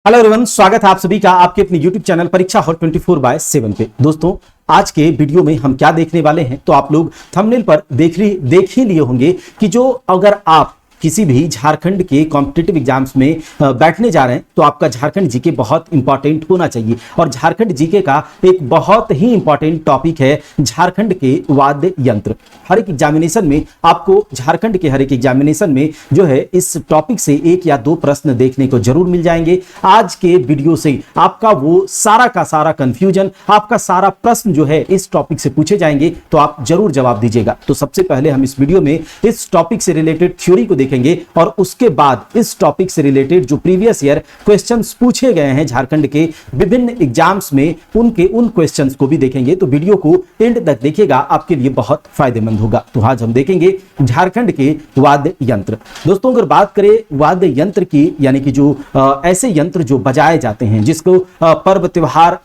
Hello everyone, स्वागत है आप सभी का आपके अपने YouTube चैनल परीक्षा हॉट 24/7 पे। दोस्तों, आज के वीडियो में हम क्या देखने वाले हैं तो आप लोग थंबनेल पर देख ही लिए होंगे कि जो अगर आप किसी भी झारखंड के कॉम्पिटिटिव एग्जाम्स में बैठने जा रहे हैं तो आपका झारखंड जीके बहुत इंपॉर्टेंट होना चाहिए। और झारखंड जीके का एक बहुत ही इंपॉर्टेंट टॉपिक है झारखंड के वाद्य यंत्र। हर एक एग्जामिनेशन में आपको झारखंड के हर एक एग्जामिनेशन में जो है इस टॉपिक से एक या दो प्रश्न देखने को जरूर मिल जाएंगे। आज के वीडियो से आपका वो सारा का सारा कंफ्यूजन, आपका सारा प्रश्न जो है इस टॉपिक से पूछे जाएंगे तो आप जरूर जवाब दीजिएगा। तो सबसे पहले हम इस वीडियो में इस टॉपिक से रिलेटेड थ्योरी को देखेंगे और उसके बाद इस टॉपिक से रिलेटेड जो प्रीवियस ईयर क्वेश्चंस पूछे गए हैं झारखंड के विभिन्न एग्जाम्स में उनके उन क्वेश्चंस को भी देखेंगे। तो वीडियो को एंड तक देखिएगा, आपके लिए बहुत फायदेमंद होगा। तो आज हम देखेंगे झारखंड के वाद्य यंत्र। दोस्तों, अगर बात करें वाद्य यंत्र की, यानी कि जो ऐसे यंत्र जो बजाए जाते हैं, जिसको पर्व त्योहार,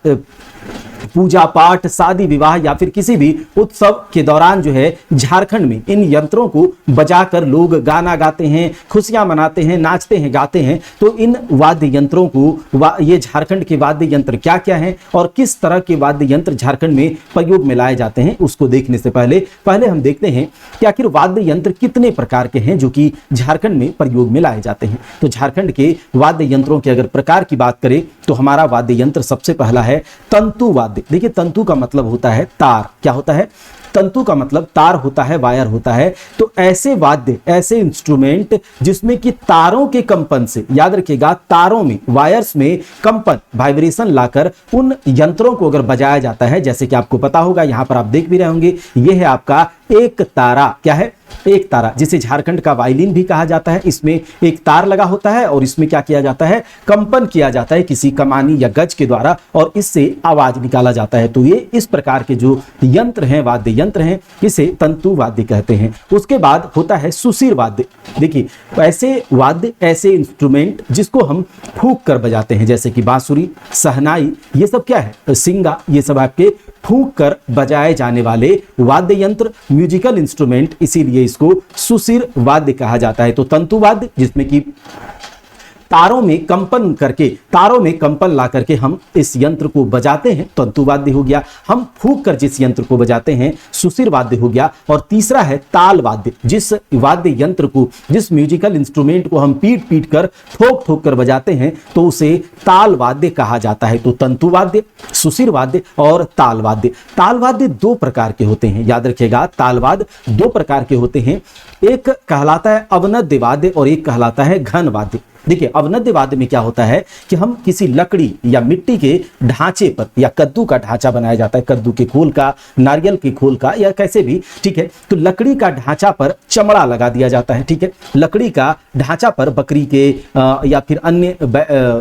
पूजा पाठ, शादी विवाह या फिर किसी भी उत्सव के दौरान जो है झारखंड में इन यंत्रों को बजाकर लोग गाना गाते हैं, खुशियां मनाते हैं, नाचते हैं, गाते हैं। तो इन वाद्य यंत्रों को ये झारखंड के वाद्य यंत्र क्या क्या हैं और किस तरह के वाद्य यंत्र झारखंड में प्रयोग में लाए जाते हैं, उसको देखने से पहले हम देखते हैं कि आखिर वाद्य यंत्र कितने प्रकार के हैं जो कि झारखंड में प्रयोग में लाए जाते हैं। तो झारखंड के वाद्य यंत्रों के अगर प्रकार की बात करें तो हमारा वाद्य यंत्र सबसे पहला है तंतु वाद्य। देखिए, तंतु का मतलब होता है तार। क्या होता है? तंतु का मतलब तार होता है, वायर होता है। तो ऐसे वाद्य, ऐसे इंस्ट्रूमेंट जिसमें कि तारों के कंपन से, याद रखिएगा, तारों में, वायर्स में कंपन, वाइब्रेशन लाकर उन यंत्रों को अगर बजाया जाता है, जैसे कि आपको पता होगा, यहां पर आप देख भी रहे होंगे, यह है आपका एक तारा। क्या है? एक तारा, जिसे झारखंड का वायलिन भी कहा जाता है। इसमें एक तार लगा होता है और इसमें क्या किया जाता है? कंपन किया जाता है किसी कमानी या गज के द्वारा और इससे आवाज निकाला जाता है। तो ये इस प्रकार के जो यंत्र हैं, वाद्य यंत्र हैं, इसे तंतु वाद्य कहते हैं। उसके बाद होता है सुशिर वाद्य। देखिए, ऐसे वाद्य, ऐसे इंस्ट्रूमेंट जिसको हम फूंक कर बजाते हैं, जैसे कि बांसुरी, शहनाई, ये सब क्या है? सिंगा, ये सब आपके फूंक कर बजाए जाने वाले वाद्य यंत्र, म्यूजिकल इंस्ट्रूमेंट, इसीलिए इसको सुशिर वाद्य कहा जाता है। तो तंतु वाद्य जिसमें कि तारों में कंपन करके, तारों में कंपन ला करके हम इस यंत्र को बजाते हैं, तंतु वाद्य हो गया। हम फूंक कर जिस यंत्र को बजाते हैं, सुशिर वाद्य हो गया। और तीसरा है ताल वाद्य, जिस वाद्य यंत्र को, जिस म्यूजिकल इंस्ट्रूमेंट को हम पीट पीट कर, ठोक ठोक कर बजाते हैं, तो उसे ताल वाद्य कहा जाता है। तो तंतु वाद्य, सुशिर वाद्य और ताल वाद्य। ताल वाद्य दो प्रकार के होते हैं, याद रखिएगा, ताल वाद्य दो प्रकार के होते हैं। एक कहलाता है अवनद्य वाद्य और एक कहलाता है घन वाद्य। देखिए, अवनद्य वाद्य में क्या होता है कि हम किसी लकड़ी या मिट्टी के ढांचे पर, या कद्दू का ढांचा बनाया जाता है, कद्दू के खोल का, नारियल के खोल का, या कैसे भी, ठीक है। तो लकड़ी का ढांचा पर चमड़ा लगा दिया जाता है, ठीक है। लकड़ी का ढांचा पर बकरी के या फिर अन्य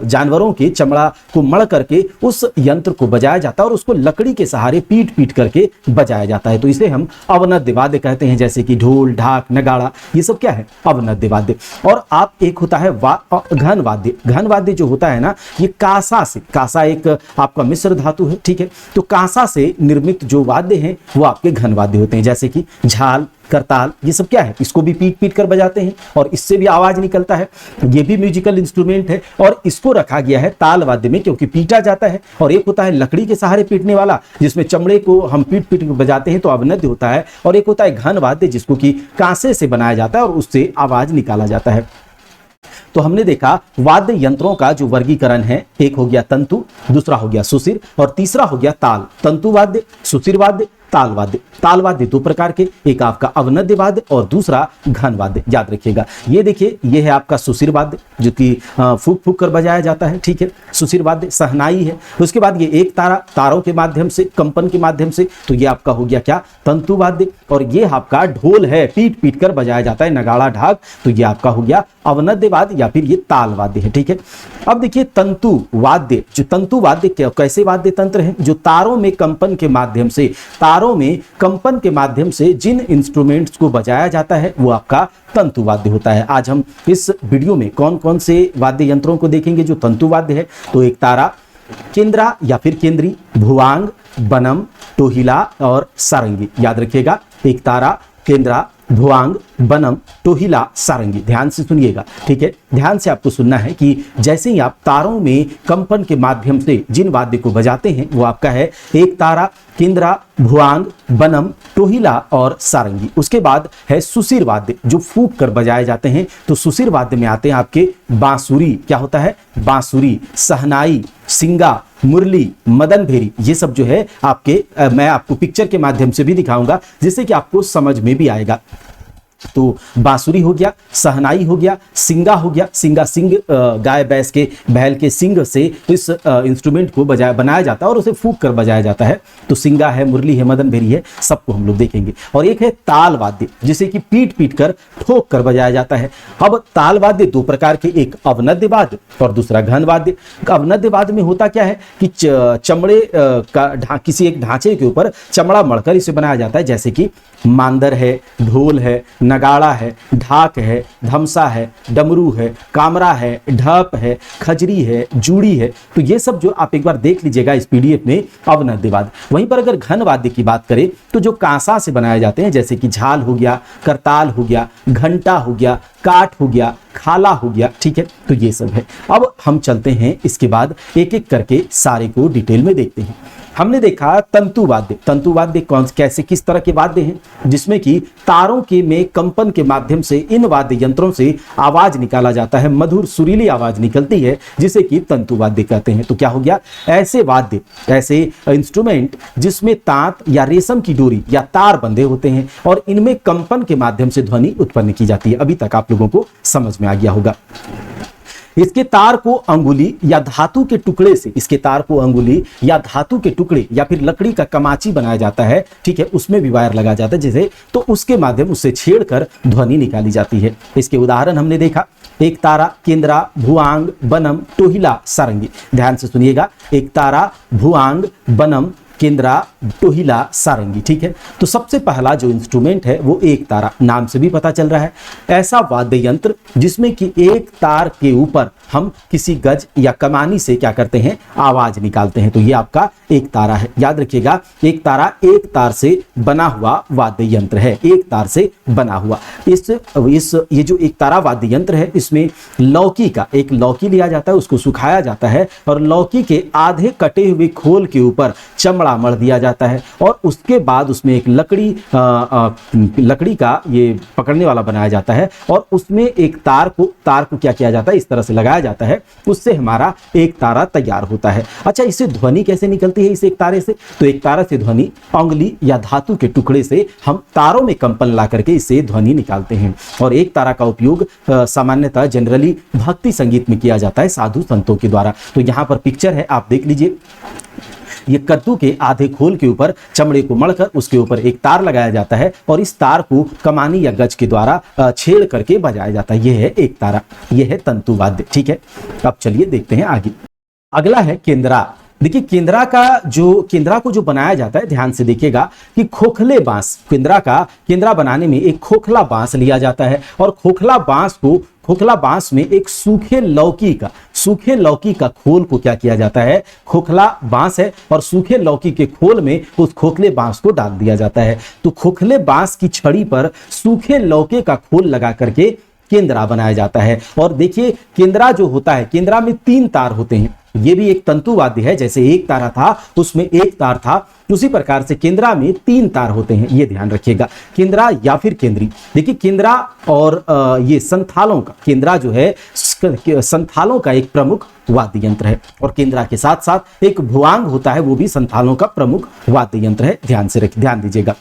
जानवरों के चमड़ा को मढ़ करके उस यंत्र को बजाया जाता है और उसको लकड़ी के सहारे पीट पीट करके बजाया जाता है। तो इसे हम अवनद्य वाद्य कहते हैं, जैसे कि ढोल, ढाक, नगाड़ा, ये सब क्या है? अवनद्य वाद्य। और आप एक होता है घन वाद्य। घन वाद्य जो होता है ना, ये कांसा से, कांसा एक आपका मिश्र धातु है, ठीक है। तो कांसा से निर्मित जो वाद्य हैं वो आपके घन वाद्य होते हैं, जैसे कि झाल, करताल, ये सब क्या है? इसको भी पीट पीट कर बजाते हैं और इससे भी आवाज निकलता है। ये भी म्यूजिकल इंस्ट्रूमेंट है और इसको रखा गया है ताल वाद्य में, क्योंकि पीटा जाता है। और एक होता है लकड़ी के सहारे पीटने वाला, जिसमें चमड़े को हम पीट पीट कर बजाते हैं, तो अवनद्य होता है। और एक होता है घन वाद्य, जिसको कि कांसे से बनाया जाता है और उससे आवाज निकाला जाता है। तो हमने देखा वाद्य यंत्रों का जो वर्गीकरण है, एक हो गया तंतु, दूसरा हो गया सुशिर और तीसरा हो गया ताल। तंतु वाद्य, सुशिर वाद्य, ताल वाद्य। ताल वाद्य दो प्रकार के, एक आपका अवनद्य वाद्य और दूसरा घन वाद्य, याद रखिएगा। ये देखिए, ये है आपका सुशिर वाद्य, जो कि फूंक फूंक कर बजाया जाता है, ठीक है। सुशिर वाद्य शहनाई है। उसके बाद ये एक तारा, तारों के माध्यम से, कंपन के माध्यम से, तो ये आपका हो गया क्या? तंतु वाद्य। और ये आपका ढोल है, पीट पीट कर बजाया जाता है, नगाड़ा, ढाक, तो ये आपका हो गया अवनद्य वाद्य या फिर ये ताल वाद्य है, ठीक है। अब देखिए तंतु वाद्य, जो तंतु वाद्य कैसे वाद्य तंत्र है? जो तारों में कंपन के माध्यम से, तारों में कंपन के माध्यम से जिन इंस्ट्रूमेंट्स को बजाया जाता है वो आपका तंतु वाद्य होता है। आज हम इस वीडियो में कौन कौन से वाद्य यंत्रों को देखेंगे जो तंतु वाद्य है। तो एक तारा, केंद्रा या फिर केंद्री, भुवांग, बनम, टोहिला और सारंगी। याद रखिएगा, एक तारा, केंद्रा, भुआंग, बनम, टोहिला, सारंगी। ध्यान से सुनिएगा, ठीक है, ध्यान से आपको सुनना है कि जैसे ही आप तारों में कंपन के माध्यम से जिन वाद्य को बजाते हैं वो आपका है एक तारा, केंद्रा, भुआंग, बनम, टोहिला और सारंगी। उसके बाद है सुसिर वाद्य जो फूंक कर बजाए जाते हैं। तो सुसिर वाद्य में आते हैं आपके बांसुरी, क्या होता है, बांसुरी, सहनाई, सिंगा, मुरली, मदन भेरी। ये सब जो है आपके मैं आपको पिक्चर के माध्यम से भी दिखाऊंगा जिससे कि आपको समझ में भी आएगा। तो बांसुरी हो गया, सहनाई हो गया, सिंगा हो गया। सिंगा सिंग गाय भैंस के बैल के सिंग से इस इंस्ट्रूमेंट को बनाया जाता है और उसे फूंक कर बजाया जाता है। तो सिंगा है, मुरली है, मदन भेरी है, सबको हम लोग देखेंगे। और एक है ताल वाद्य जिसे कि पीट पीट कर ठोक कर बजाया जाता है। अब ताल वाद्य दो प्रकार के, एक अवनद्य वाद्य और दूसरा घन वाद्य। अवनद्य वाद्य में होता क्या है कि चमड़े का किसी एक ढांचे के ऊपर चमड़ा मढ़कर इसे बनाया जाता है, जैसे कि मांदर है, ढोल है, नगाड़ा है, ढाक है, धमसा है, डमरू है, कामरा है, ढप है, खजरी है, जूड़ी है। तो ये सब जो आप एक बार देख लीजिएगा इस पीडीएफ में अवनद्य वाद्य। वहीं पर अगर घन वाद्य की बात करें तो जो कांसा से बनाए जाते हैं, जैसे कि झाल हो गया, करताल हो गया, घंटा हो गया, काठ हो गया, खाला हो गया, ठीक है। तो ये सब है। अब हम चलते हैं इसके बाद एक एक करके सारे को डिटेल में देखते हैं। हमने देखा तंतु वाद्य। तंतु वाद्य कौन कैसे किस तरह के वाद्य हैं जिसमें कि तारों के में कंपन के माध्यम से इन वाद्य यंत्रों से आवाज निकाला जाता है, मधुर सुरीली आवाज निकलती है जिसे कि तंतु वाद्य कहते हैं। तो क्या हो गया, ऐसे वाद्य, ऐसे इंस्ट्रूमेंट जिसमें तांत या रेशम की डोरी या तार बंधे होते हैं और इनमें कंपन के माध्यम से ध्वनि उत्पन्न की जाती है। अभी तक आप लोगों को समझ में आ गया होगा। इसके तार को अंगुली या धातु के टुकड़े से, इसके तार को अंगुली या धातु के टुकड़े या फिर लकड़ी का कमाची बनाया जाता है, ठीक है, उसमें भी वायर लगा जाता है जैसे, तो उसके माध्यम उससे छेड़कर ध्वनि निकाली जाती है। इसके उदाहरण हमने देखा, एक तारा, केंद्रा, भुआंग, बनम, टोहिला, सारंगी। ध्यान से सुनिएगा, एक तारा, भुआंग, बनम, केंद्रा, टोहिला, सारंगी, ठीक है। तो सबसे पहला जो इंस्ट्रूमेंट है वो एक तारा, नाम से भी पता चल रहा है, ऐसा वाद्य यंत्र जिसमें कि एक तार के ऊपर हम किसी गज या कमानी से क्या करते हैं, आवाज निकालते हैं। तो ये आपका एक तारा है। याद रखिएगा, एक तारा एक तार से बना हुआ वाद्य यंत्र है, एक तार से बना हुआ। ये जो एक तारा वाद्य यंत्र है इसमें लौकी का एक लौकी लिया जाता है, उसको सुखाया जाता है और लौकी के आधे कटे हुए खोल के ऊपर चमड़ा मढ़ दिया जाता है और उसके बाद उसमें एक लकड़ी का ये पकड़ने वाला बनाया जाता है और उसमें एक तार को क्या किया जाता है, इस तरह से लगाया जाता है, उससे हमारा एक तारा तैयार होता है। अच्छा, इससे ध्वनि कैसे निकलती है इस एक तारे से? तो एक तारा से ध्वनि अंगुली या धातु के टुकड़े से हम तारों में कंपन ला करके इससे ध्वनि निकालते हैं। और एक तारा का उपयोग सामान्यतः जनरली भक्ति संगीत में किया जाता है साधु संतों के द्वारा। तो यहाँ पर पिक्चर है, आप देख लीजिए, ये कद्दू के आधे खोल के ऊपर चमड़े को मढ़कर उसके ऊपर एक तार लगाया जाता है और इस तार को कमानी या गज के द्वारा छेड़ करके बजाया जाता है। यह है एक तारा, यह है तंतु वाद्य, ठीक है। अब चलिए देखते हैं आगे। अगला है केंद्रा। देखिए, केंद्रा को जो बनाया जाता है, ध्यान से देखिएगा कि खोखले बांस, केंद्रा बनाने में एक खोखला बांस लिया जाता है और खोखला बांस में एक सूखे लौकी का खोल को क्या किया जाता है, खोखला बांस है और सूखे लौकी के खोल में उस खोखले बांस को डाल दिया जाता है। तो खोखले बांस की छड़ी पर सूखे लौके का खोल लगा करके केंद्रा बनाया जाता है। और देखिए, केंद्रा जो होता है, केंद्रा में 3 तार होते हैं। ये भी एक तंतु वाद्य है, जैसे एक तारा था उसमें एक तार था, उसी प्रकार से केंद्रा में 3 तार होते हैं, ये ध्यान रखिएगा। केंद्रा या फिर केंद्री। देखिए, केंद्रा और ये संथालों का, केंद्रा जो है संथालों का एक प्रमुख वाद्य यंत्र है और केंद्रा के साथ साथ एक भुआंग होता है, वो भी संथालों का प्रमुख वाद्य यंत्र है। ध्यान दीजिएगा।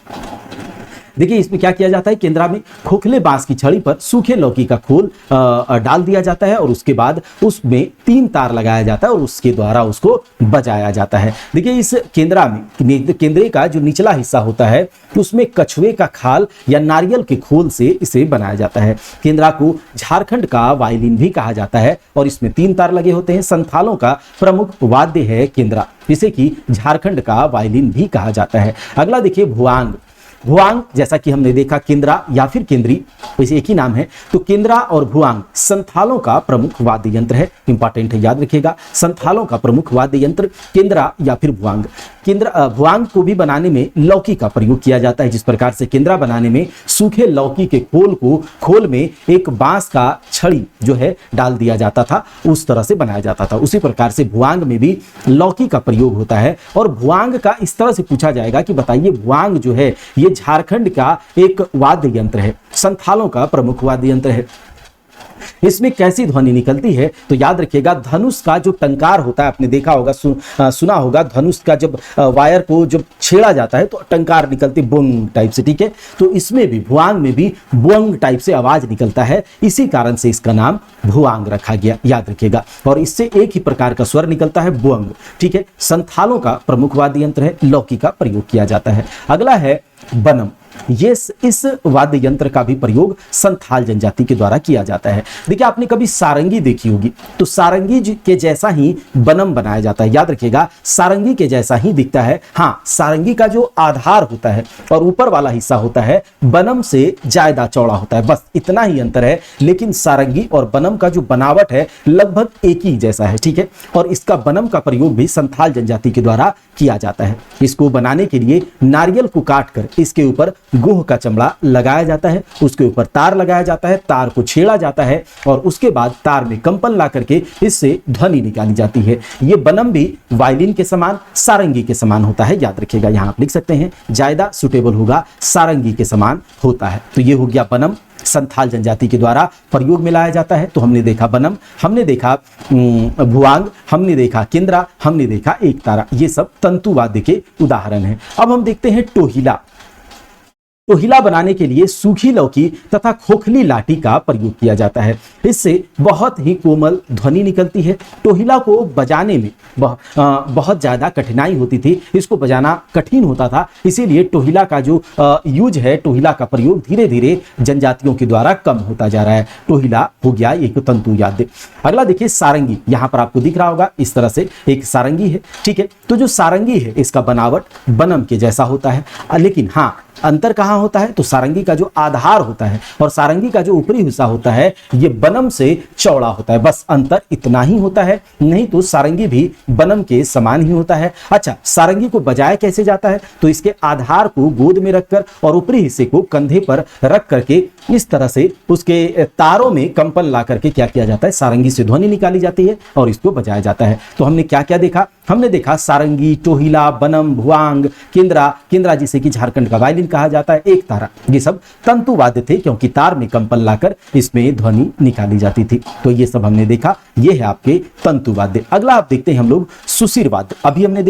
देखिए, इसमें क्या किया जाता है, केंद्रा में खोखले बांस की छड़ी पर सूखे लौकी का खोल डाल दिया जाता है और उसके बाद उसमें 3 तार लगाया जाता है और उसके द्वारा उसको बजाया जाता है। देखिए, इस केंद्रा में केंद्रे का जो निचला हिस्सा होता है उसमें कछुए का खाल या नारियल के खोल से इसे बनाया जाता है। केंद्रा को झारखंड का वायलिन भी कहा जाता है और इसमें 3 तार लगे होते हैं। संथालों का प्रमुख वाद्य है केंद्रा, जिसे कि झारखंड का वायलिन भी कहा जाता है। अगला देखिए, भुआंग। भुआंग, जैसा कि हमने देखा केंद्रा या फिर केंद्री, वैसे एक ही नाम है। तो केंद्रा और भुआंग संथालों का प्रमुख वाद्य यंत्र है। इंपॉर्टेंट है, याद रखिएगा, संथालों का प्रमुख वाद्य यंत्र केंद्रा या फिर भुआंग। भुआंग को भी बनाने में लौकी का प्रयोग किया जाता है। जिस प्रकार से केंद्रा बनाने में सूखे लौकी के खोल में एक बांस का छड़ी जो है डाल दिया जाता था, उस तरह से बनाया जाता था। उसी प्रकार से भुआंग में भी लौकी का प्रयोग होता है। और भुआंग का इस तरह से पूछा जाएगा कि बताइए, भुआंग जो है ये झारखंड का एक वाद्य यंत्र है, संथालों का प्रमुख वाद्य यंत्र है। इसमें कैसी ध्वनि निकलती है? तो याद रखिएगा, धनुष का जो टंकार होता है, आपने देखा होगा, सुना होगा, धनुष का जब वायर को जब छेड़ा जाता है तो टंकार निकलती बुंग टाइप से, ठीक है। तो इसमें भी, भुआंग में भी बुंग टाइप से आवाज निकलता है, इसी कारण से इसका नाम भुआंग रखा गया, याद रखिएगा। और इससे एक ही प्रकार का स्वर निकलता है, बुंग, ठीक है। संथालों का प्रमुख वाद्य यंत्र है, लौकी का प्रयोग किया जाता है। अगला है बनम। ये इस वाद्य यंत्र का भी प्रयोग संथाल जनजाति के द्वारा किया जाता है। देखिए, आपने कभी सारंगी देखी होगी, तो सारंगी के जैसा ही बनम बनाया जाता है, याद रखिएगा, सारंगी के जैसा ही दिखता है। हाँ, सारंगी का जो आधार होता है और ऊपर वाला हिस्सा होता है, बनम से ज्यादा चौड़ा होता है, बस इतना ही अंतर है। लेकिन सारंगी और बनम का जो बनावट है लगभग एक ही जैसा है, ठीक है। और इसका बनम का प्रयोग भी संथाल जनजाति के द्वारा किया जाता है। इसको बनाने के लिए नारियल को काटकर इसके ऊपर गुह का चमड़ा लगाया जाता है, उसके ऊपर तार लगाया जाता है, तार को छेड़ा जाता है और उसके बाद तार में कंपन ला करके इससे ध्वनि निकाली जाती है। ये बनम भी वायलिन के समान, सारंगी के समान होता है, याद रखिएगा। यहां आप लिख सकते हैं, ज्यादा सुटेबल होगा, सारंगी के समान होता है। तो ये हो गया बनम, संथाल जनजाति के द्वारा प्रयोग में लाया जाता है। तो हमने देखा बनम, हमने देखा भुआंग, हमने देखा केंद्रा, हमने देखा एक तारा, ये सब तंतु वाद्य के उदाहरण हैं। अब हम देखते हैं टोहिला। टोहिला बनाने के लिए सूखी लौकी तथा खोखली लाठी का प्रयोग किया जाता है। इससे बहुत ही कोमल ध्वनि निकलती है। टोहिला को बजाने में बहुत ज़्यादा कठिनाई होती थी, इसको बजाना कठिन होता था, इसीलिए टोहिला का जो यूज है, टोहिला का प्रयोग धीरे धीरे जनजातियों के द्वारा कम होता जा रहा है। टोहिला हो गया एक तंतु वाद्य। अगला देखिए सारंगी, यहाँ पर आपको दिख रहा होगा इस तरह से एक सारंगी है, ठीक है। तो जो सारंगी है इसका बनावट बनम के जैसा होता है, लेकिन हाँ, अंतर कहाँ होता है? तो सारंगी का जो आधार होता है और सारंगी का जो ऊपरी हिस्सा होता है ये बनम से चौड़ा होता है, बस अंतर इतना ही होता है, नहीं तो सारंगी भी बनम के समान ही होता है। अच्छा, सारंगी को बजाया कैसे जाता है? तो इसके आधार को गोद में रखकर और ऊपरी हिस्से को कंधे पर रख करके इस तरह से उसके तारों में कंपन ला करके क्या किया जाता है, सारंगी से ध्वनि निकाली जाती है और इसको बजाया जाता है। तो हमने क्या क्या देखा? हमने देखा सारंगी, टोहिला, बनम, भुआंग, केंद्रा जिसे कि झारखंड का वायलिन कहा जाता है, एक तारा, ये सब तंतु वाद्य थे क्योंकि तार में कंपन लाकर इसमें ध्वनि निकाली जाती थी। तो ये सब हमने देखा, ये है आपके तंतु वाद्य। अगला आप देखते हैं हम लोग सुशिर वाद्य। अभी हमने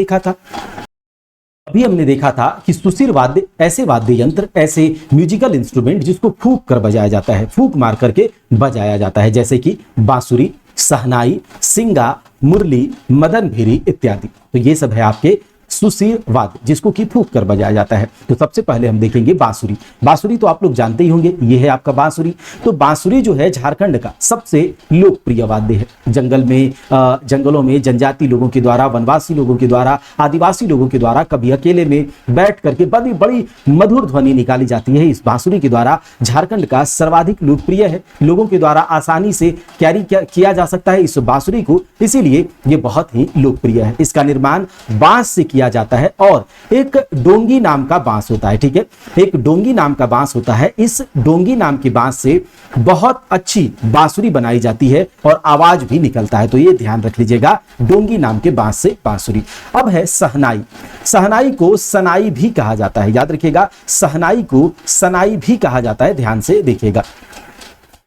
देखा था कि सुशिर वाद्य ऐसे वाद्य यंत्र, ऐसे म्यूजिकल इंस्ट्रूमेंट जिसको फूंक कर बजाया जाता है, फूंक मार करके बजाया जाता है, जैसे कि बांसुरी, सहनाई, सिंगा, मुरली, मदन भेरी इत्यादि। तो ये सब है आपके सुशिर वाद्य जिसको कि फूंक कर बजाया जाता है। तो सबसे पहले हम देखेंगे बांसुरी। बांसुरी तो आप लोग जानते ही होंगे, ये है आपका बांसुरी। तो बांसुरी जो है झारखंड का सबसे लोकप्रिय वाद्य है। जंगलों में जनजाति लोगों के द्वारा, वनवासी लोगों के द्वारा, आदिवासी लोगों के द्वारा कभी अकेले में बैठ करके बड़ी बड़ी मधुर ध्वनि निकाली जाती है। इस बांसुरी के द्वारा झारखंड का सर्वाधिक लोकप्रिय है, लोगों के द्वारा आसानी से कैरी किया जा सकता है इस बांसुरी को, इसीलिए ये बहुत ही लोकप्रिय है। इसका निर्माण बांस से किया जाता है और एक डोंगी नाम का बांस होता है, ठीक है, एक डोंगी नाम का बांस होता है। इस डोंगी नाम के बांस से बहुत अच्छी बांसुरी बनाई जाती है और आवाज भी निकलता है। तो ये ध्यान रख लीजिएगा, डोंगी नाम के बांस से बांसुरी। अब है सहनाई। सहनाई को सनाई भी कहा जाता है, याद रखिएगा, सहनाई को सनाई भी कहा जाता है, ध्यान से देखिएगा।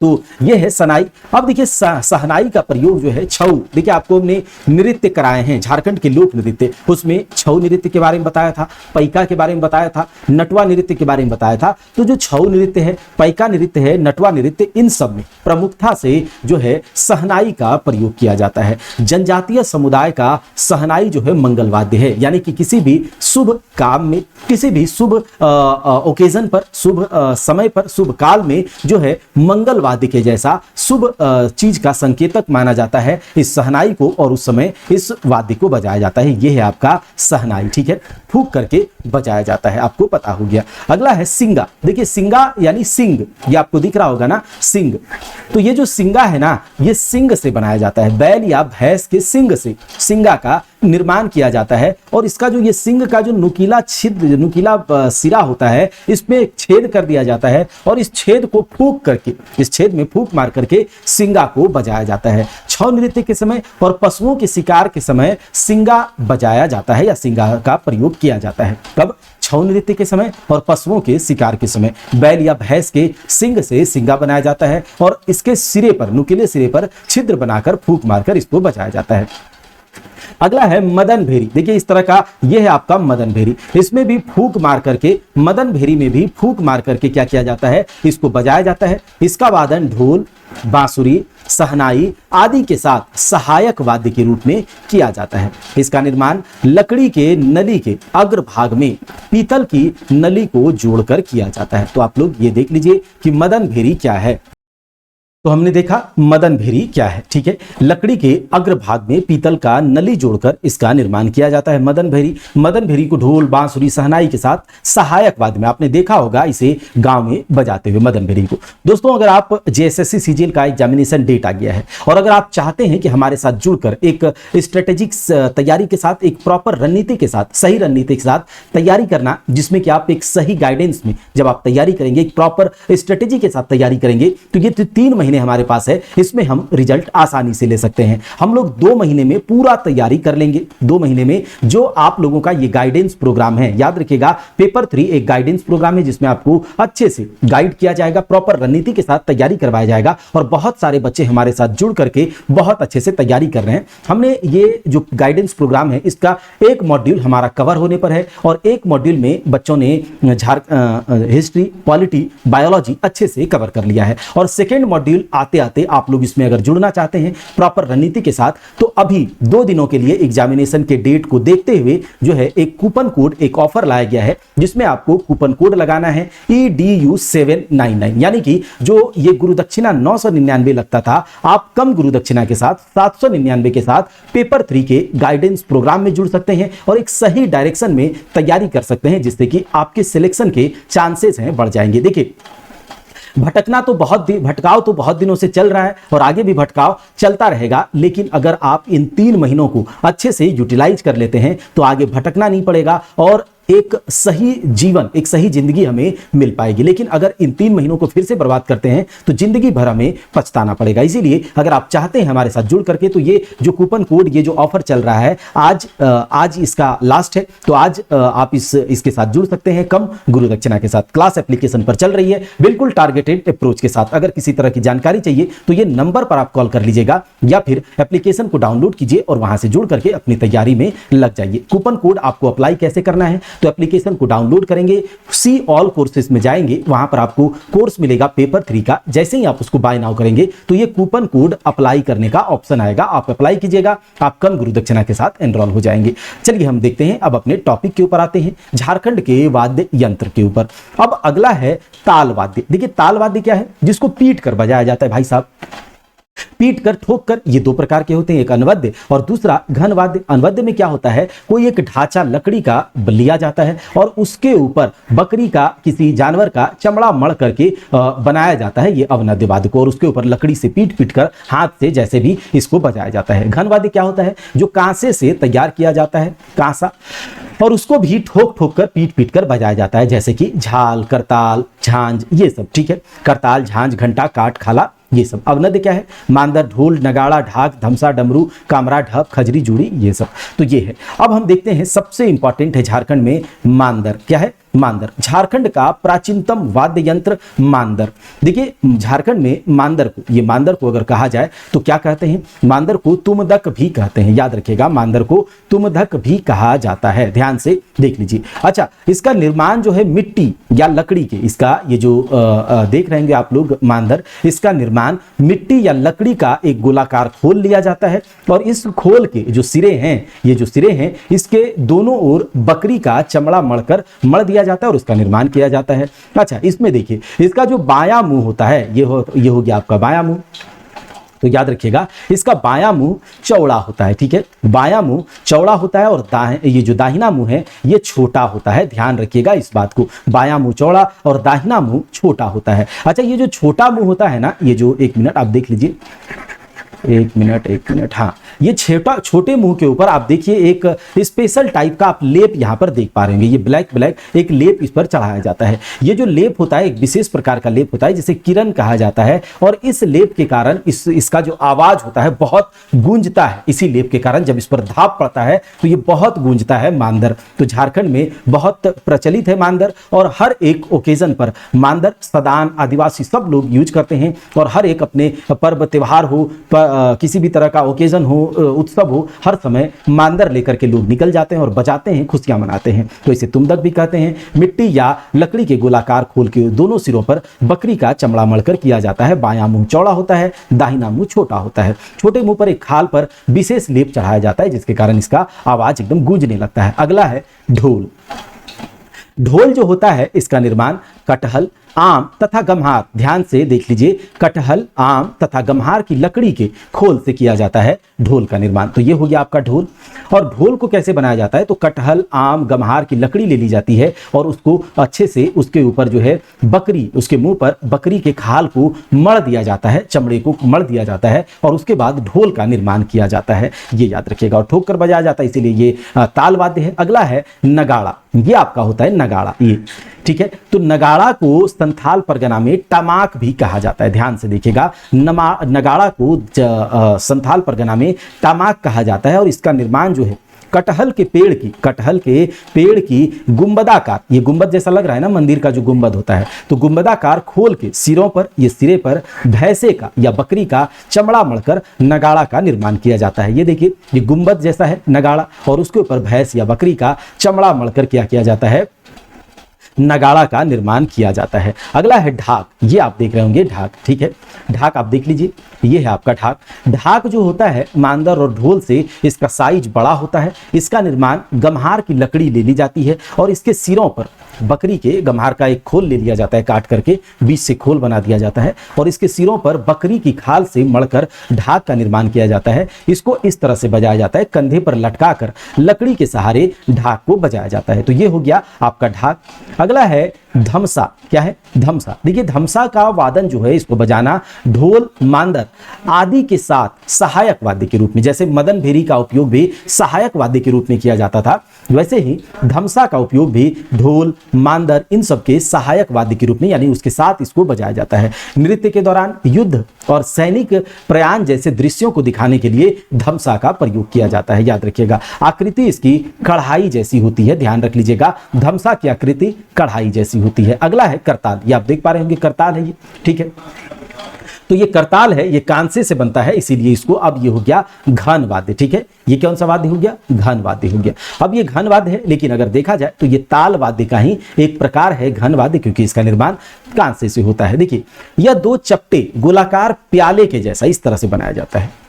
तो ये है सनाई। अब देखिए सहनाई का प्रयोग जो है छऊ, देखिए आपको हमने नृत्य कराए हैं झारखंड के लोक नृत्य, उसमें छऊ नृत्य के बारे में बताया था, पैका के बारे में बताया था, नटवा नृत्य के बारे में बताया था। तो जो छऊ नृत्य है, पैका नृत्य है, नटवा नृत्य, इन सब में प्रमुखता से जो है सहनाई का प्रयोग किया जाता है। जनजातीय समुदाय का सहनाई जो है मंगल वाद्य है, यानी कि किसी भी शुभ काम में, किसी भी शुभ ओकेजन पर, शुभ समय पर, शुभ काल में जो है मंगल वाद्य के जैसा शुभ चीज का संकेतक माना जाता है इस सहनाई को, और उस समय इस वाद्य को बजाया जाता है। यह है आपका सहनाई, ठीक है, फूंक करके बजाया जाता है, आपको पता हो गया। अगला है सिंगा। देखिए सिंगा यानी सिंग, ये आपको दिख रहा होगा ना, सिंग। तो ये जो सिंगा है ना, ये सिंग से बनाया जाता है, बैल या भैंस के सिंग से सिंगा का निर्माण किया जाता है और इसका जो ये सिंग का जो नुकीला छिद्र, नुकीला सिरा होता है, इसमें एक छेद कर दिया जाता है और इस छेद को फूंक करके, इस छेद में फूंक मार करके सिंगा को बजाया जाता है। छौ नृत्य के समय और पशुओं के शिकार के समय सिंगा बजाया जाता है या सिंगा का प्रयोग किया जाता है। कब? छौ नृत्य के समय और पशुओं के शिकार के समय बैल या भैंस के सिंग से सिंगा बनाया जाता है और इसके सिरे पर, नुकीले सिरे पर छिद्र बनाकर फूंक मारकर इसको बजाया जाता है। अगला है मदन भेरी। देखिए इस तरह का ये है आपका मदन भेरी। इसमें भी फूंक मार करके, मदन भेरी में भी फूंक मार करके क्या किया जाता है, इसको बजाया जाता है। इसका वादन ढोल, बांसुरी, सहनाई आदि के साथ सहायक वाद्य के रूप में किया जाता है। इसका निर्माण लकड़ी के नली के अग्रभाग में पीतल की नली को जोड़कर किया जाता है। तो आप लोग ये देख लीजिए कि मदन भेरी क्या है। तो हमने देखा मदन भेरी क्या है, ठीक है। लकड़ी के अग्रभाग में पीतल का नली जोड़कर इसका निर्माण किया जाता है मदन भेरी। मदन भेरी को ढोल, बांसुरी, सहनाई के साथ सहायक वाद्य में, आपने देखा होगा इसे गांव में बजाते हुए मदन भेरी को। दोस्तों अगर आप जेएसएससी सीजीएल का एग्जामिनेशन डेट आ गया है और अगर आप चाहते हैं कि हमारे साथ जुड़कर एक स्ट्रेटेजिक तैयारी के साथ, एक प्रॉपर रणनीति के साथ, सही रणनीति के साथ तैयारी करना, जिसमें कि आप एक सही गाइडेंस में जब आप तैयारी करेंगे, एक प्रॉपर स्ट्रेटेजी के साथ तैयारी करेंगे, तो ये 3 महीने हमारे पास है, इसमें हम रिजल्ट आसानी से ले सकते हैं। हम लोग 2 महीने में पूरा तैयारी कर लेंगे। 2 महीने में जो आप लोगों का ये गाइडेंस प्रोग्राम है, याद रखिएगा पेपर 3 एक गाइडेंस प्रोग्राम है जिसमें आपको अच्छे से गाइड किया जाएगा, प्रॉपर रणनीति के साथ तैयारी करवाया जाएगा और बहुत सारे बच्चे हमारे साथ जुड़ करके बहुत अच्छे से तैयारी कर रहे हैं। हमने ये जो गाइडेंस प्रोग्राम है इसका एक मॉड्यूल हमारा कवर होने पर है और एक मॉड्यूल में बच्चों ने हिस्ट्री, पॉलिटी, बायोलॉजी अच्छे से कवर कर लिया है और सेकेंड मॉड्यूल आते आते आप लोग इसमें अगर जुड़ना चाहते हैं प्रॉपर रणनीति के साथ, तो अभी 2 दिनों के लिए एग्जामिनेशन के डेट को देखते हुए जो है एक कूपन कोड, एक ऑफर लाया गया है जिसमें आपको कूपन कोड लगाना है EDU799, यानी कि जो ये गुरु दक्षिणा 999 लगता था, आप कम गुरु दक्षिणा के साथ 799 के साथ पेपर 3 के गाइडेंस प्रोग्राम में जुड़ सकते हैं और एक सही डायरेक्शन में तैयारी कर सकते हैं जिससे कि आपके सिलेक्शन के चांसेस हैं बढ़ जाएंगे। देखिए भटकाव तो बहुत दिनों से चल रहा है और आगे भी भटकाव चलता रहेगा, लेकिन अगर आप इन 3 महीनों को अच्छे से यूटिलाइज कर लेते हैं तो आगे भटकना नहीं पड़ेगा और एक सही जीवन, एक सही जिंदगी हमें मिल पाएगी। लेकिन अगर इन 3 महीनों को फिर से बर्बाद करते हैं तो जिंदगी भर हमें पछताना पड़ेगा। इसीलिए अगर आप चाहते हैं हमारे साथ जुड़ करके, तो ये जो कूपन कोड, ये जो ऑफर चल रहा है, आज इसका लास्ट है, तो आज आप इसके साथ जुड़ सकते हैं कम गुरु दक्षिणा के साथ। क्लास एप्लीकेशन पर चल रही है, बिल्कुल टारगेटेड अप्रोच के साथ। अगर किसी तरह की जानकारी चाहिए तो ये नंबर पर आप कॉल कर लीजिएगा या फिर एप्लीकेशन को डाउनलोड कीजिए और वहां से जुड़ करके अपनी तैयारी में लग जाइए। कूपन कोड आपको अप्लाई कैसे करना है, तो एप्लीकेशन को डाउनलोड करेंगे, सी ऑल कोर्सेज में जाएंगे, वहां पर आपको कोर्स मिलेगा पेपर 3 का। जैसे ही आप उसको बाय नाउ करेंगे तो ये कूपन कोड अप्लाई करने का ऑप्शन आएगा, आप अप्लाई कीजिएगा, आप कम गुरु दक्षिणा के साथ एनरोल हो जाएंगे। चलिए हम देखते हैं, अब अपने टॉपिक के ऊपर आते हैं, झारखंड के वाद्य यंत्र के ऊपर। अब अगला है ताल वाद्य। देखिए ताल वाद्य क्या है, जिसको पीट कर बजाया जाता है भाई साहब, पीट कर, ठोक कर। ये 2 प्रकार के होते हैं, एक अनवद्य और दूसरा घन वाद्य। अनवद्य में क्या होता है, कोई एक ढांचा लकड़ी का लिया जाता है और उसके ऊपर बकरी का, किसी जानवर का चमड़ा मढ़ करके बनाया जाता है ये अवनद्य वाद्य को, और उसके ऊपर लकड़ी से पीट पीट कर, हाथ से जैसे भी इसको बजाया जाता है। घन वाद्य क्या होता है, जो कांसे से तैयार किया जाता है, कांसा, और उसको भी ठोक ठोक कर, पीट पीट कर बजाया जाता है, जैसे कि झाल, करताल, झांझ, ये सब। ठीक है, करताल, झांझ, घंटा, काट, खाला, ये सब। अवनद्य क्या है, मांदर, ढोल, नगाड़ा, ढाक, धमसा, डमरू, कामरा, ढप, खजरी, जूड़ी, ये सब। तो ये है। अब हम देखते हैं सबसे इंपॉर्टेंट है झारखंड में मांदर। क्या है, मांदर। झारखंड का प्राचीनतम वाद्य यंत्र मांदर। देखिए झारखंड में मांदर को, ये मांदर को अगर कहा जाए तो क्या कहते हैं, मांदर को तुमदक भी कहते हैं। याद रखिएगा, मांदर को तुमदक भी कहा जाता है, ध्यान से देख लीजिए। अच्छा, इसका निर्माण जो है मिट्टी या लकड़ी के, इसका ये जो देख रहे हैं आप लोग मांदर, इसका निर्माण मिट्टी या लकड़ी का एक गोलाकार खोल लिया जाता है और इस खोल के जो सिरे हैं, ये जो सिरे हैं, इसके दोनों ओर बकरी का चमड़ा मढ़कर मढ़ दिया जाता है और उसका निर्माण किया जाता है। अच्छा, इसमें देखिए इसका जो बायां मुंह होता है, ये हो गया आपका बायां मुंह। तो याद रखिएगा, इसका बायां मुंह चौड़ा होता है। ठीक है, बायां मुंह चौड़ा होता है और ये जो दाहिना मुंह है ये छोटा होता है। ध्यान रखिएगा इस बात को, बायां मुंह चौड़ा और दाहिना मुंह छोटा होता है। अच्छा, ये जो छोटा मुंह होता है ना, ये जो, एक मिनट आप देख लीजिए, एक मिनट, हाँ, ये छोटे मुंह के ऊपर आप देखिए एक स्पेशल टाइप का आप लेप यहाँ पर देख पा रहे होंगे। ये ब्लैक एक लेप इस पर चढ़ाया जाता है। ये जो लेप होता है एक विशेष प्रकार का लेप होता है जिसे किरण कहा जाता है, और इस लेप के कारण इसका जो आवाज होता है बहुत गूंजता है। इसी लेप के कारण जब इस पर धाप पड़ता है तो ये बहुत गूंजता है मांदर। तो झारखंड में बहुत प्रचलित है मांदर, और हर एक ओकेजन पर मांदर सदान आदिवासी सब लोग यूज करते हैं, और हर एक अपने पर्व त्योहार हो, किसी भी तरह का ओकेजन हो, उत्सव हो, हर समय मांदर लेकर के लोग निकल जाते हैं और बजाते हैं, खुशियां मनाते हैं। तो इसे तुमदक भी कहते हैं। मिट्टी या लकड़ी के गोलाकार खोल के दोनों सिरों पर बकरी का चमड़ा मढ़कर किया जाता है। बायां मुंह चौड़ा होता है, दाहिना मुंह छोटा होता है। छोटे मुंह पर एक खाल पर विशेष लेप चढ़ाया जाता है जिसके कारण इसका आवाज एकदम गूंजने लगता है। अगला है ढोल। ढोल जो होता है इसका निर्माण कटहल, आम तथा गम्हार, ध्यान से देख लीजिए, कटहल, आम तथा गम्हार की लकड़ी के खोल से किया जाता है ढोल का निर्माण। तो ये हो गया आपका ढोल। और ढोल को कैसे बनाया जाता है, तो कटहल, आम, गम्हार की लकड़ी ले ली जाती है और उसको अच्छे से उसके ऊपर जो है बकरी, उसके मुंह पर बकरी के खाल को मढ़ दिया जाता है, चमड़े को मढ़ दिया जाता है, और उसके बाद ढोल का निर्माण किया जाता है। ये याद रखिएगा। और ठोक कर बजाया जाता है, इसीलिए ये ताल वाद्य है। अगला है नगाड़ा। ये आपका होता है नगाड़ा, ये ठीक है। तो नगाड़ा को संथाल परगना में टमाक भी कहा जाता है। ध्यान से देखिएगा, नगाड़ा को संथाल परगना में टमाक कहा जाता है, और इसका निर्माण जो है कटहल के पेड़ की गुंबदाकार, ये गुंबद जैसा लग रहा है ना मंदिर का जो गुंबद होता है, तो गुंबदाकार खोल के सिरों पर, ये सिरे पर भैंसे का या बकरी का चमड़ा मढ़कर नगाड़ा का निर्माण किया जाता है। ये देखिए, ये गुंबद जैसा है नगाड़ा, और उसके ऊपर भैंस या बकरी का चमड़ा मढ़कर क्या किया जाता है, नगाड़ा का निर्माण किया जाता है। अगला है ढाक। ये आप देख रहे होंगे ढाक, ठीक है। ढाक आप देख लीजिए, ये है आपका ढाक। ढाक जो होता है मांदर और ढोल से इसका साइज बड़ा होता है। इसका निर्माण गम्हार की लकड़ी ले ली जाती है, और इसके सिरों पर बकरी के गम्हार का एक खोल ले लिया जाता है, काट करके बीच से खोल बना दिया जाता है, और इसके सिरों पर बकरी की खाल से मढ़कर ढाक का निर्माण किया जाता है। इसको इस तरह से बजाया जाता है, कंधे पर लटका कर लकड़ी के सहारे ढाक को बजाया जाता है। तो ये हो गया आपका ढाक। अगला है धमसा। क्या है? धमसा। देखिए, धमसा का वादन जो है, इसको बजाना ढोल, मांदर आदि के साथ सहायक वाद्य के रूप में, जैसे मदन भेरी का उपयोग भी सहायक वाद्य के रूप में किया जाता था, वैसे ही धमसा का उपयोग भी ढोल, मांदर इन सब के सहायक वाद्य के रूप में, यानी उसके साथ इसको बजाया जाता है। नृत्य के दौरान युद्ध और सैनिक प्रयाण जैसे दृश्यों को दिखाने के लिए धमसा का प्रयोग किया जाता है। याद रखिएगा, आकृति इसकी कढ़ाई जैसी होती है। ध्यान रख लीजिएगा, धमसा की आकृति कढ़ाई जैसी होती है। अगला है करताल। ये आप देख पा रहे होंगे, करताल है ये, ठीक है। तो ये करताल है, ये कांसे से बनता है, इसीलिए इसको, अब ये हो गया घन वाद्य, ठीक है। ये कौन सा वाद्य हो गया? घन वाद्य हो गया। अब ये घन वाद्य है, लेकिन अगर देखा जाए तो ये ताल वाद्य का ही एक प्रकार है घन वाद्य, क्योंकि इसका निर्माण कांसे से होता है। देखिए, यह दो चपटे गोलाकार प्याले के जैसा इस तरह से बनाया जाता है।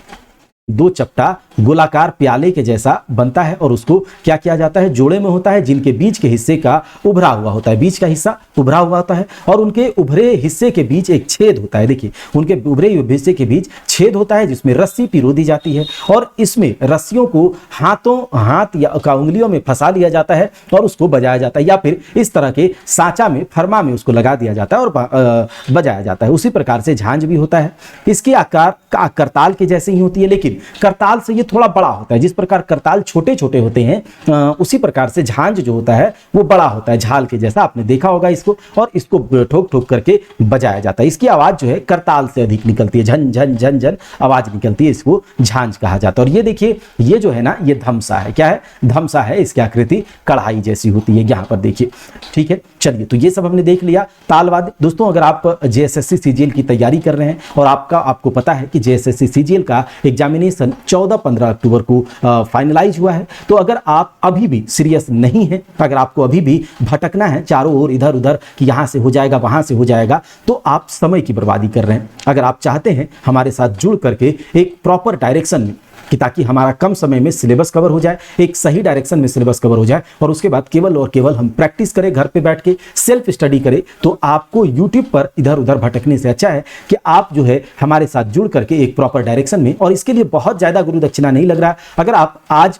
दो चपटा गोलाकार प्याले के जैसा बनता है, और उसको क्या किया जाता है, जोड़े में होता है, जिनके बीच के हिस्से का उभरा हुआ होता है, बीच का हिस्सा उभरा हुआ होता है, और उनके उभरे हिस्से के बीच एक छेद होता है। देखिए, उनके उभरे हुए हिस्से के बीच छेद होता है, जिसमें रस्सी पिरो दी जाती है, और इसमें रस्सियों को हाथ या उंगलियों में फंसा लिया जाता है, और उसको बजाया जाता है, या फिर इस तरह के सांचा में, फरमा में उसको लगा दिया जाता है और बजाया जाता है। उसी प्रकार से झांझ भी होता है। इसकी आकार करताल के जैसे ही होती है, लेकिन करताल से ये थोड़ा बड़ा होता है। जिस प्रकार करताल छोटे छोटे होते हैं, उसी प्रकार से झांझ जो होता है वो बड़ा होता है, झाल के जैसा। आपने देखा होगा इसको, और इसको ठोक ठोक करके बजाया जाता है। इसकी आवाज जो है करताल से अधिक निकलती है, झन झन झन झन आवाज निकलती है, इसको झांझ कहा जाता है। और ये देखिए, ये जो है ना, ये धमसा है। क्या है? धमसा है। इसकी आकृति कढ़ाई जैसी होती है, यहाँ पर देखिए, ठीक है। चलिए, तो ये सब हमने देख लिया तालवाद्य। दोस्तों, अगर आप जेएसएससी सीजीएल की तैयारी कर रहे हैं, और आपको पता है कि जेएसएससी सीजीएल का एग्जामिनेशन 14-15 अक्टूबर को फाइनलाइज हुआ है, तो अगर आप अभी भी सीरियस नहीं है, अगर आपको अभी भी भटकना है चारों ओर इधर उधर कि यहाँ से हो जाएगा, वहाँ से हो जाएगा, तो आप समय की बर्बादी कर रहे हैं। अगर आप चाहते हैं हमारे साथ जुड़ करके एक प्रॉपर डायरेक्शन में, कि ताकि हमारा कम समय में सिलेबस कवर हो जाए, एक सही डायरेक्शन में सिलेबस कवर हो जाए, और उसके बाद केवल और केवल हम प्रैक्टिस करें, घर पे बैठ के सेल्फ स्टडी करें, तो आपको यूट्यूब पर इधर उधर भटकने से अच्छा है कि आप जो है हमारे साथ जुड़ करके एक प्रॉपर डायरेक्शन में, और इसके लिए बहुत ज़्यादा गुरु दक्षिणा नहीं लग रहा है। अगर आप आज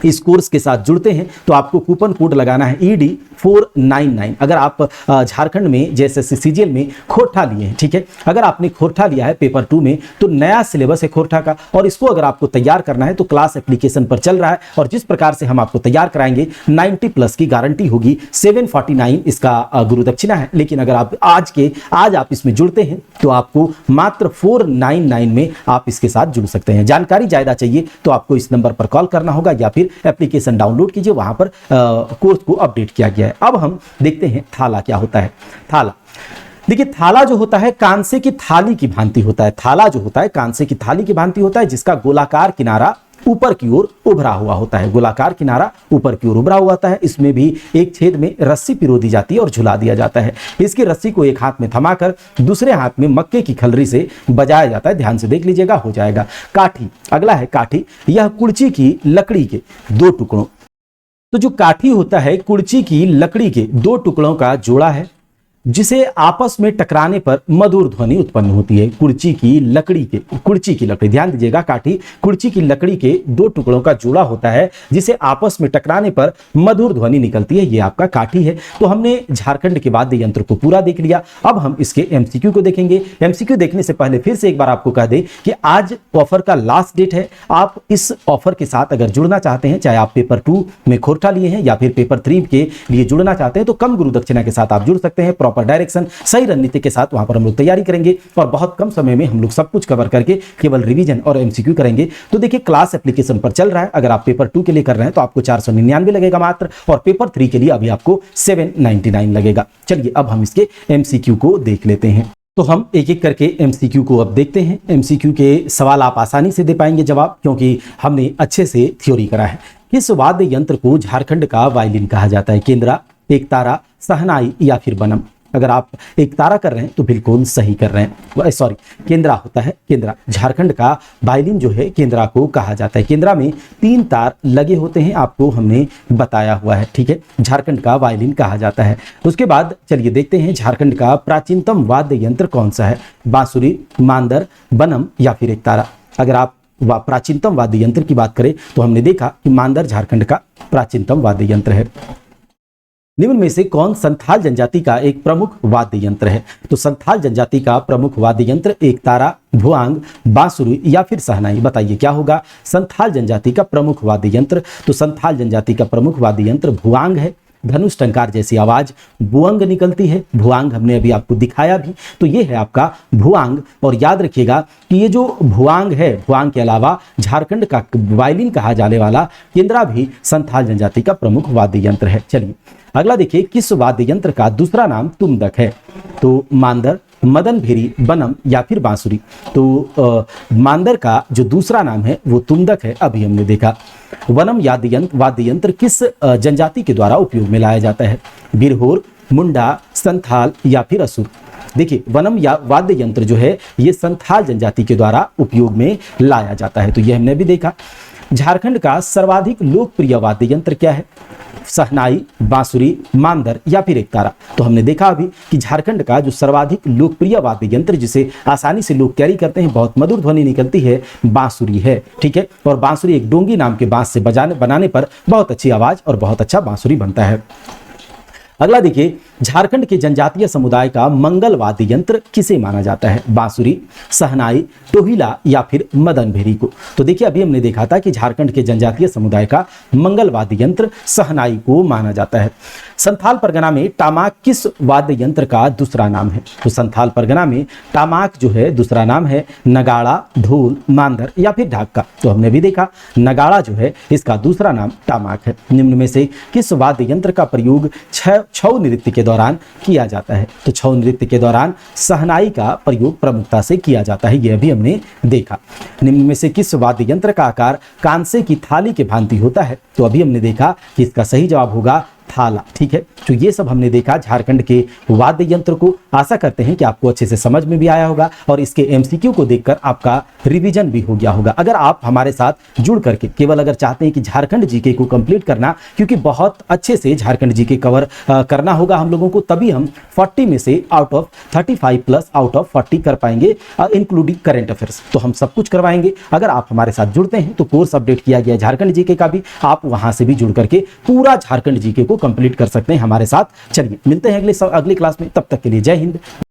इस कोर्स के साथ जुड़ते हैं तो आपको कूपन कोड लगाना है ED499। अगर आप झारखंड में JSSC CGL में खोरठा लिए हैं, ठीक है, अगर आपने खोरठा लिया है पेपर 2 में तो नया सिलेबस है खोरठा का, और इसको अगर आपको तैयार करना है तो क्लास एप्लीकेशन पर चल रहा है, और जिस प्रकार से हम आपको तैयार कराएंगे 90+ की गारंटी होगी। 749 इसका गुरु दक्षिणा है, लेकिन अगर आप आज आप इसमें जुड़ते हैं तो आपको मात्र 499 में आप इसके साथ जुड़ सकते हैं। जानकारी ज्यादा चाहिए तो आपको इस नंबर पर कॉल करना होगा या फिर एप्लीकेशन डाउनलोड कीजिए, वहां पर कोर्स को अपडेट किया गया है। अब हम देखते हैं थाला क्या होता है। थाला, देखिए थाला जो होता है कांसे की थाली की भांति होता है। थाला जो होता है कांसे की थाली की भांति होता है, जिसका गोलाकार किनारा ऊपर की ओर उभरा हुआ होता है। गोलाकार किनारा ऊपर की ओर उभरा हुआ होता है। इसमें भी एक छेद में रस्सी पिरो दी जाती है और झुला दिया जाता है। इसकी रस्सी को एक हाथ में थमाकर दूसरे हाथ में मक्के की खलरी से बजाया जाता है। ध्यान से देख लीजिएगा, हो जाएगा। काठी, अगला है काठी। यह कुर्ची की लकड़ी के 2 टुकड़ों, तो जो काठी होता है कुर्ची की लकड़ी के 2 टुकड़ों का जोड़ा है, जिसे आपस में टकराने पर मधुर ध्वनि उत्पन्न होती है। कुर्ची की लकड़ी, ध्यान दीजिएगा, काठी कुर्ची की लकड़ी के 2 टुकड़ों का जोड़ा होता है, जिसे आपस में टकराने पर मधुर ध्वनि निकलती है। ये आपका काठी है। तो हमने झारखंड के वाद्य यंत्र को पूरा देख लिया। अब हम इसके MCQ को देखेंगे। MCQ देखने से पहले फिर से एक बार आपको कह दें कि आज ऑफर का लास्ट डेट है। आप इस ऑफर के साथ अगर जुड़ना चाहते हैं, चाहे आप पेपर 2 में खोरठा लिए हैं या फिर पेपर 3 के लिए जुड़ना चाहते हैं, तो कम गुरु दक्षिणा के साथ आप जुड़ सकते हैं। प्रॉपर डायरेक्शन, सही रणनीति के साथ वहां पर हम लोग तैयारी करेंगे और बहुत कम समय में हम लोग सब कुछ कवर करके केवल रिवीजन और MCQ करेंगे। तो देखिए क्लास एप्लीकेशन पर चल रहा है। अगर आप पेपर 2 के लिए कर रहे हैं तो आपको 499 लगेगा मात्र, और पेपर 3 के लिए अभी आपको 799 लगेगा। चलिए अब हम इसके MCQ को देख लेते हैं। तो हम एक एक करके MCQ को अब देखते हैं। MCQ के सवाल आप आसानी से दे पाएंगे जवाब, क्योंकि हमने अच्छे से थ्योरी करा है। किस वाद्य यंत्र को झारखंड का वायलिन कहा जाता है? केंद्रा, एकतारा, सहनाई या फिर बनम? अगर आप एक तारा कर रहे हैं तो बिल्कुल सही कर रहे हैं। सॉरी, केंद्रा होता है। केंद्रा, झारखंड का वायलिन जो है केंद्रा को कहा जाता है। केंद्रा में 3 तार लगे होते हैं, आपको हमने बताया हुआ है, ठीक है। झारखंड का वायलिन कहा जाता है। उसके बाद चलिए देखते हैं झारखंड का प्राचीनतम वाद्य यंत्र कौन सा है? बांसुरी, मांदर, बनम या फिर एक तारा? अगर आप प्राचीनतम वाद्य यंत्र की बात करें तो हमने देखा कि मांदर झारखंड का प्राचीनतम वाद्य यंत्र है। निम्न में से कौन संथाल जनजाति का एक प्रमुख वाद्य यंत्र है? तो संथाल जनजाति का प्रमुख वाद्य यंत्र एक तारा, भुआंग, बांसुरी या फिर सहनाई? बताइए क्या होगा संथाल जनजाति का प्रमुख वाद्य यंत्र? तो संथाल जनजाति का प्रमुख वाद्य यंत्र भुआंग है। धनुष टंकार जैसी आवाज भुअंग निकलती है। भुआंग हमने अभी आपको दिखाया भी, तो ये है आपका भुआंग। और याद रखिएगा कि ये जो भुआंग है, भुआंग के अलावा झारखंड का वायलिन कहा जाने वाला केंद्रा भी संथाल जनजाति का प्रमुख वाद्य यंत्र है। चलिए अगला देखिए, किस वाद्य यंत्र का दूसरा नाम तुमदक है? तो मांदर, मदन भेरी, बनम या फिर बांसुरी? तो मांदर का जो दूसरा नाम है वो तुमदक है, अभी हमने देखा। वनम वाद्य यंत्र किस जनजाति के द्वारा उपयोग में लाया जाता है? बिरहोर, मुंडा, संथाल या फिर असुर? देखिए वनम या वाद्य यंत्र जो है ये संथाल जनजाति के द्वारा उपयोग में लाया जाता है, तो यह हमने भी देखा। झारखंड का सर्वाधिक लोकप्रिय वाद्य यंत्र क्या है? सहनाई, बांसुरी, मांदर या फिर एक तारा? तो हमने देखा अभी कि झारखंड का जो सर्वाधिक लोकप्रिय वाद्य यंत्र जिसे आसानी से लोग कैरी करते हैं, बहुत मधुर ध्वनि निकलती है, बांसुरी है, ठीक है। और बांसुरी एक डोंगी नाम के बांस से बनाने पर बहुत अच्छी आवाज और बहुत अच्छा बांसुरी बनता है। अगला देखिए, झारखंड के जनजातीय समुदाय का मंगल वाद्य यंत्र किसे माना जाता है? बांसुरी, सहनाई, टोहिला या फिर मदन भेरी को? तो देखिए अभी हमने देखा था कि झारखंड के जनजातीय समुदाय का मंगल वाद्य यंत्र सहनाई को माना जाता है। संथाल परगना में टामाक किस वाद्य यंत्र का दूसरा नाम है? तो संथाल परगना में टामाक जो है दूसरा नाम है नगाड़ा, ढोल, मांदर या फिर ढाक का? तो हमने भी देखा नगाड़ा जो है इसका दूसरा नाम टामाक है। निम्न में से किस वाद्य यंत्र का प्रयोग छऊ नृत्य के दौरान किया जाता है? तो छऊ नृत्य के दौरान सहनाई का प्रयोग प्रमुखता से किया जाता है, यह भी हमने देखा। निम्न में से किस वाद्य यंत्र का आकार कांसे की थाली के भांति होता है? तो अभी हमने देखा कि इसका सही जवाब होगा थाला। ठीक है, तो ये सब हमने देखा झारखंड के वाद्य यंत्र को। आशा करते हैं कि आपको अच्छे से समझ में भी आया होगा और इसके एमसीक्यू को देखकर आपका रिवीजन भी हो गया होगा। अगर आप हमारे साथ जुड़ करके केवल अगर चाहते हैं कि झारखंड जीके को कंप्लीट करना, क्योंकि बहुत अच्छे से झारखंड जीके कवर करना होगा हम लोगों को, तभी हम 40 में से out of 35 plus out of 40 कर पाएंगे, इंक्लूडिंग करंट अफेयर्स। तो हम सब कुछ करवाएंगे। अगर आप हमारे साथ जुड़ते हैं तो कोर्स अपडेट किया गया झारखंड जीके का भी, आप वहां से भी जुड़ करके पूरा झारखंड जीके को कंप्लीट कर सकते हैं हमारे साथ। चलिए मिलते हैं अगले क्लास में, तब तक के लिए जय हिंद।